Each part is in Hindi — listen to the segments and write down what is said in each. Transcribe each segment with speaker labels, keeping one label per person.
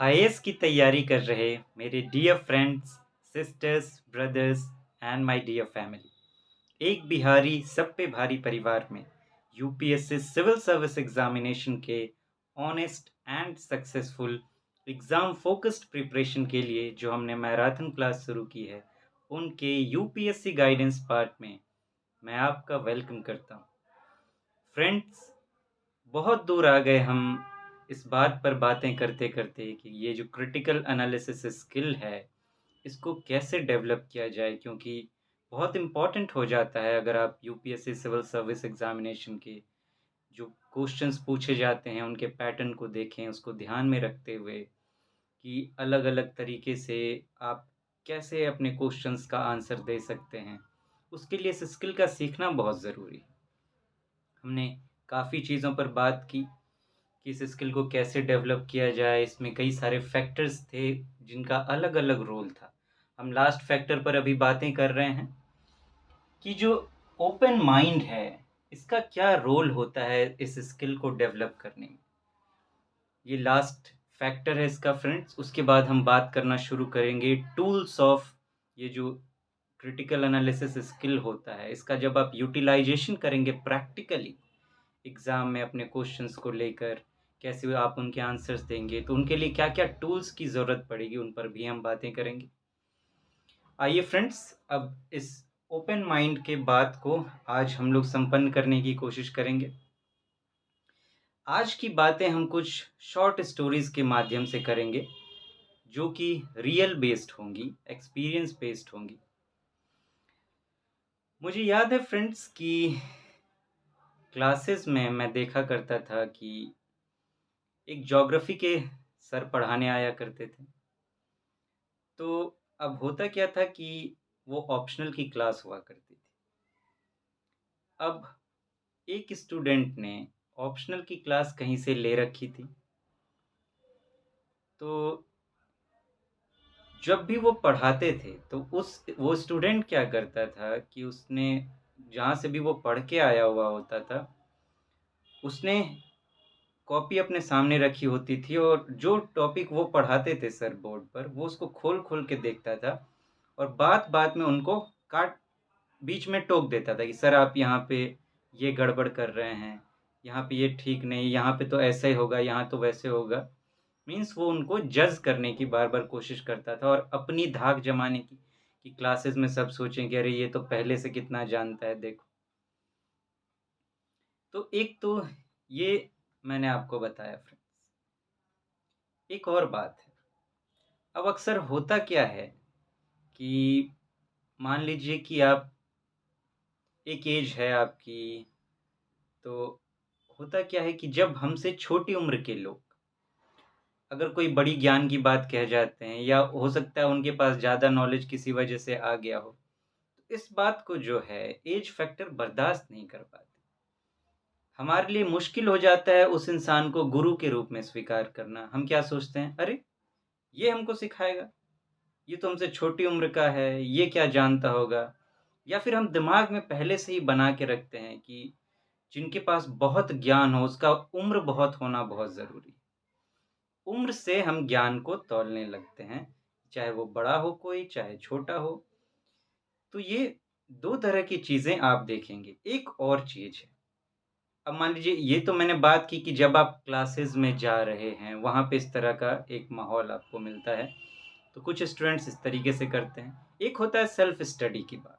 Speaker 1: आईएएस की तैयारी कर रहे मेरे dear friends, sisters, brothers and my dear family, एक बिहारी सब पे भारी परिवार में यूपीएससी सिविल सर्विस एग्जामिनेशन के honest and successful exam focused preparation के लिए जो हमने मैराथन क्लास शुरू की है, उनके यूपीएससी गाइडेंस पार्ट में मैं आपका वेलकम करता हूँ। फ्रेंड्स, बहुत दूर आ गए हम इस बात पर बातें करते करते कि ये जो क्रिटिकल एनालिसिस स्किल है, इसको कैसे डेवलप किया जाए, क्योंकि बहुत इम्पोर्टेंट हो जाता है अगर आप यूपीएससी सिविल सर्विस एग्जामिनेशन के जो क्वेश्चंस पूछे जाते हैं उनके पैटर्न को देखें, उसको ध्यान में रखते हुए कि अलग अलग तरीके से आप कैसे अपने क्वेश्चंस का आंसर दे सकते हैं। उसके लिए इस स्किल का सीखना बहुत ज़रूरी है। हमने काफ़ी चीज़ों पर बात की कि इस स्किल को कैसे डेवलप किया जाए। इसमें कई सारे फैक्टर्स थे जिनका अलग-अलग रोल था। हम लास्ट फैक्टर पर अभी बातें कर रहे हैं कि जो ओपन माइंड है, इसका क्या रोल होता है इस स्किल को डेवलप करने में। ये लास्ट फैक्टर है इसका फ्रेंड्स। उसके बाद हम बात करना शुरू करेंगे टूल्स ऑफ ये जो क्रिटिकल एनालिसिस स्किल होता है, इसका जब आप यूटिलाइजेशन करेंगे प्रैक्टिकली एग्ज़ाम में अपने क्वेश्चंस को लेकर, कैसे आप उनके आंसर्स देंगे, तो उनके लिए क्या-क्या टूल्स की ज़रूरत पड़ेगी, उन पर भी हम बातें करेंगे। आइए फ्रेंड्स, अब इस ओपन माइंड के बात को आज हम लोग संपन्न करने की कोशिश करेंगे। आज की बातें हम कुछ शॉर्ट स्टोरीज़ के माध्यम से करेंगे, जो कि रियल बेस्ड होंगी, एक्सपीरियंस बेस्ड होंगी। मुझे याद है फ्रेंड्स कि क्लासेस में मैं देखा करता था कि एक ज्योग्राफी के सर पढ़ाने आया करते थे। तो अब होता क्या था कि वो ऑप्शनल की क्लास हुआ करती थी। अब एक स्टूडेंट ने ऑप्शनल की क्लास कहीं से ले रखी थी। तो जब भी वो पढ़ाते थे तो उस वो स्टूडेंट क्या करता था कि उसने जहाँ से भी वो पढ़ के आया हुआ होता था, उसने कॉपी अपने सामने रखी होती थी और जो टॉपिक वो पढ़ाते थे सर बोर्ड पर, वो उसको खोल-खोल के देखता था और बात-बात में उनको काट बीच में टोक देता था कि सर आप यहाँ पे ये गड़बड़ कर रहे हैं, यहाँ पे ये ठीक नहीं, यहाँ पे तो ऐसा ही होगा, यहाँ तो वैसे होगा। मीन्स वो उनको जज करने की बार-बार कोशिश करता था और अपनी धाक जमाने की, कि क्लासेस में सब सोचें कि अरे ये तो पहले से कितना जानता है देखो। तो एक तो ये मैंने आपको बताया फ्रेंड्स। एक और बात है, अब अक्सर होता क्या है कि मान लीजिए कि आप एक एज है आपकी, तो होता क्या है कि जब हमसे छोटी उम्र के लोग अगर कोई बड़ी ज्ञान की बात कह जाते हैं या हो सकता है उनके पास ज़्यादा नॉलेज किसी वजह से आ गया हो, तो इस बात को जो है एज फैक्टर बर्दाश्त नहीं कर पाते। हमारे लिए मुश्किल हो जाता है उस इंसान को गुरु के रूप में स्वीकार करना। हम क्या सोचते हैं, अरे! ये हमको सिखाएगा, ये तो हमसे छोटी उम्र का है, ये क्या जानता होगा? या फिर हम दिमाग में पहले से ही बना के रखते हैं कि जिनके पास बहुत ज्ञान हो, उसका उम्र बहुत होना बहुत ज़रूरी है। उम्र से हम ज्ञान को तौलने लगते हैं, चाहे वो बड़ा हो कोई, चाहे छोटा हो। तो ये 2 तरह की चीज़ें आप देखेंगे। एक और चीज़ है, अब मान लीजिए ये तो मैंने बात की कि जब आप क्लासेस में जा रहे हैं, वहाँ पे इस तरह का एक माहौल आपको मिलता है, तो कुछ स्टूडेंट्स इस तरीके से करते हैं। एक होता है सेल्फ स्टडी की बात।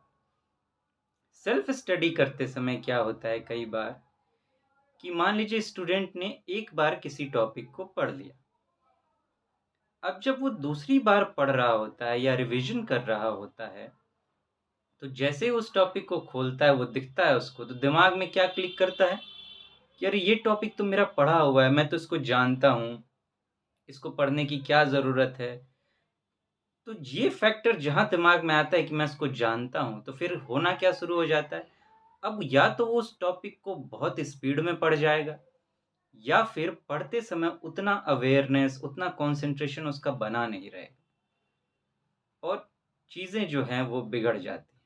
Speaker 1: सेल्फ स्टडी करते समय क्या होता है कई बार कि मान लीजिए स्टूडेंट ने एक बार किसी टॉपिक को पढ़ लिया। अब जब वो दूसरी बार पढ़ रहा होता है या रिवीजन कर रहा होता है, तो जैसे ही उस टॉपिक को खोलता है, वो दिखता है उसको, तो दिमाग में क्या क्लिक करता है कि अरे ये टॉपिक तो मेरा पढ़ा हुआ है, मैं तो इसको जानता हूँ, इसको पढ़ने की क्या ज़रूरत है। तो ये फैक्टर जहाँ दिमाग में आता है कि मैं इसको जानता हूँ, तो फिर होना क्या शुरू हो जाता है, अब या तो वो उस टॉपिक को बहुत स्पीड में पढ़ जाएगा या फिर पढ़ते समय उतना अवेयरनेस, उतना कंसंट्रेशन उसका बना नहीं रहेगा और चीज़ें जो हैं वो बिगड़ जाती हैं।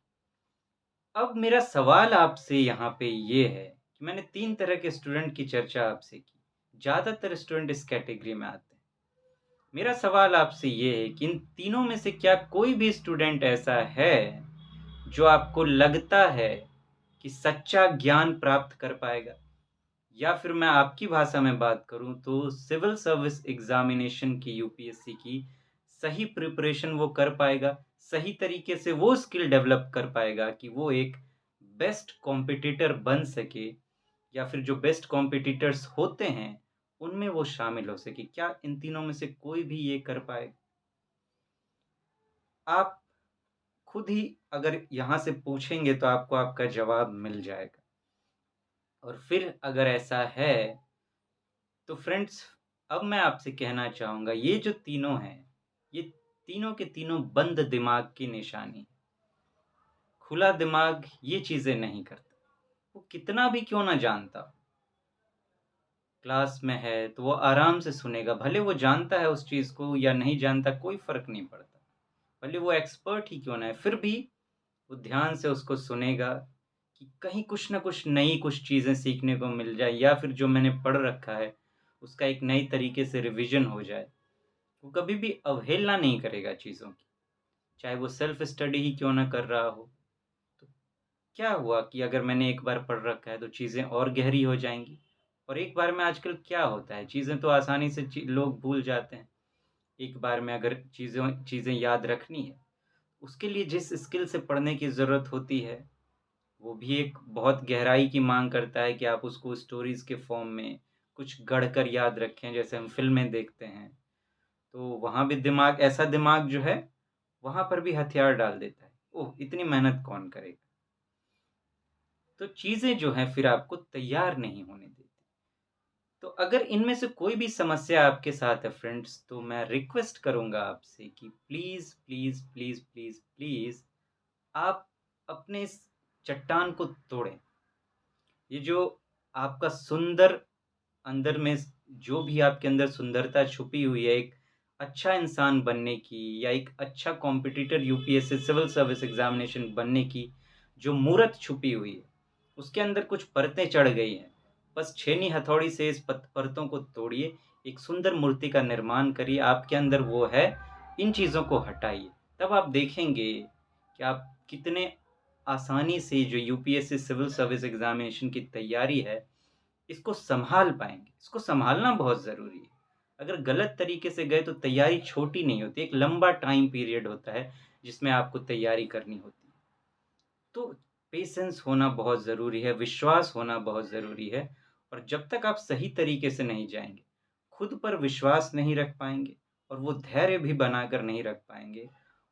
Speaker 1: अब मेरा सवाल आपसे यहाँ पे ये है कि मैंने 3 तरह के स्टूडेंट की चर्चा आपसे की। ज़्यादातर स्टूडेंट इस कैटेगरी में आते हैं। मेरा सवाल आपसे ये है कि इन तीनों में से क्या कोई भी स्टूडेंट ऐसा है, जो आपको लगता है कि सच्चा ज्ञान प्राप्त कर पाएगा? या फिर मैं आपकी भाषा में बात करूँ तो सिविल सर्विस एग्ज़ामिनेशन की यूपीएससी की सही प्रिपरेशन वो कर पाएगा, सही तरीके से वो स्किल डेवलप कर पाएगा कि वो एक बेस्ट कॉम्पिटिटर बन सके या फिर जो बेस्ट कॉम्पिटिटर्स होते हैं, उनमें वो शामिल हो सके। क्या इन तीनों में से कोई भी ये कर पाएगा? आप खुद ही अगर यहाँ से पूछेंगे तो आपको आपका जवाब मिल जाएगा। और फिर अगर ऐसा है तो फ्रेंड्स, अब मैं आपसे कहना चाहूँगा ये जो तीनों हैं, ये तीनों के तीनों बंद दिमाग की निशानी है। खुला दिमाग ये चीज़ें नहीं करता। वो कितना भी क्यों ना जानता हो, क्लास में है तो वो आराम से सुनेगा, भले वो जानता है उस चीज़ को या नहीं जानता, कोई फ़र्क नहीं पड़ता। भले वो एक्सपर्ट ही क्यों ना है, फिर भी वो ध्यान से उसको सुनेगा कि कहीं कुछ न कुछ नई कुछ चीज़ें सीखने को मिल जाए या फिर जो मैंने पढ़ रखा है, उसका एक नई तरीके से रिविज़न हो जाए। वो कभी भी अवहेलना नहीं करेगा चीज़ों की, चाहे वो सेल्फ स्टडी ही क्यों ना कर रहा हो। तो क्या हुआ कि अगर मैंने एक बार पढ़ रखा है तो चीज़ें और गहरी हो जाएँगी। और एक बार में आजकल क्या होता है, चीज़ें तो आसानी से ची लोग भूल जाते हैं। एक बार में अगर चीज़ें याद रखनी है, उसके लिए जिस स्किल से पढ़ने की ज़रूरत होती है, वो भी एक बहुत गहराई की माँग करता है कि आप उसको स्टोरीज़ के फ़ॉर्म में कुछ गढ़कर याद रखें, जैसे हम फ़िल्में देखते हैं। तो वहाँ भी दिमाग जो है, वहाँ पर भी हथियार डाल देता है। ओह! इतनी मेहनत कौन करेगा? तो चीज़ें जो हैं फिर आपको तैयार नहीं होने देती। तो अगर इनमें से कोई भी समस्या आपके साथ है फ्रेंड्स, तो मैं रिक्वेस्ट करूँगा आपसे कि please, please, please, please, please आप अपने इस चट्टान को तोड़ें। ये जो आपका सुंदर अंदर में जो भी आपके अंदर सुंदरता छुपी हुई है, एक अच्छा इंसान बनने की या एक अच्छा competitor UPSC civil service examination बनने की जो मूरत छुपी हुई है, उसके अंदर कुछ परतें चढ़ गई हैं। बस छेनी हथौड़ी से इस परतों को तोड़िए, एक सुंदर मूर्ति का निर्माण करिए, आपके अंदर वो है, इन चीज़ों को हटाइए। तब आप देखेंगे कि आप कितने आसानी से जो यूपीएससी सिविल सर्विस एग्ज़ामिनेशन की तैयारी है, इसको सँभाल पाएँगे। इसको सँभालना बहुत ज़रूरी है। अगर गलत तरीके से गए तो तैयारी छोटी नहीं होती, एक लंबा टाइम पीरियड होता है, जिसमें आपको तैयारी करनी होती है। तो पेशेंस होना बहुत ज़रूरी है, विश्वास होना बहुत ज़रूरी है और जब तक आप सही तरीके से नहीं जाएँगे, खुद पर विश्वास नहीं रख पाएँगे और वो धैर्य भी बनाकर नहीं रख पाएँगे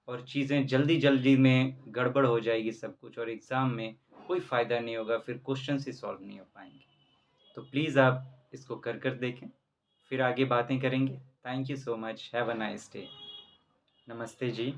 Speaker 1: और चीज़ें जल्दी-जल्दी में गड़बड़ हो जाएगी सब कुछ और एग्ज़ाम में कोई फ़ायदा नहीं होगा, फिर क्वेश्चन्स ही सॉल्व नहीं हो पाएँगे। तो प्लीज़ आप इसको कर देखें, फिर आगे बातें करेंगे। Thank you so much. Have a nice day. नमस्ते जी।